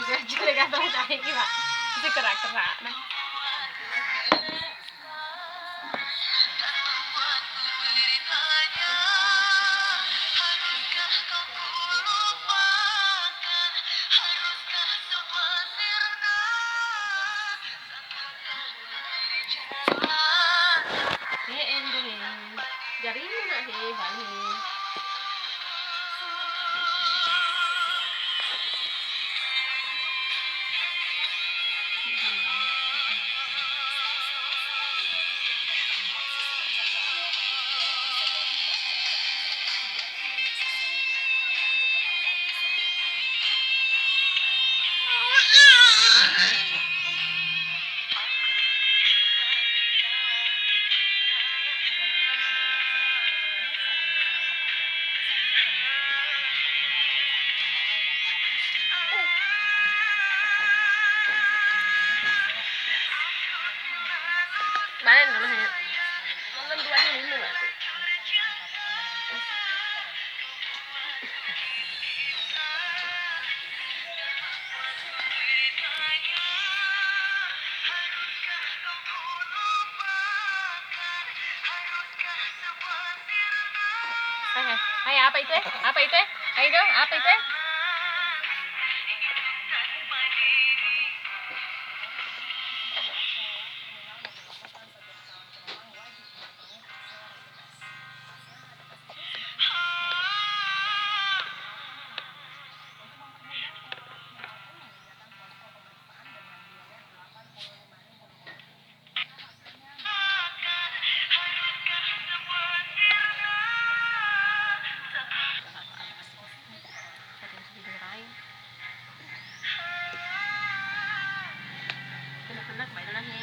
Jule kata saiki, Pak. Mesti kerak-kerak. Nah. Jari ini nak balik. Mana dulu ya? Nonton duanya dulu nggak tuh? Hai, apa itu? Apa itu? Ayo, apa itu? Anak main lah nih.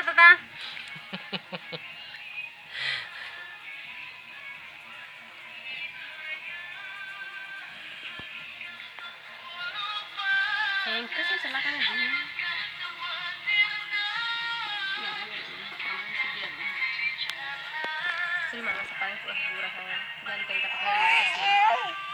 Tata. Engkau sih silakan aja. Terima kasih sekali buat saya. Jangan kita pakai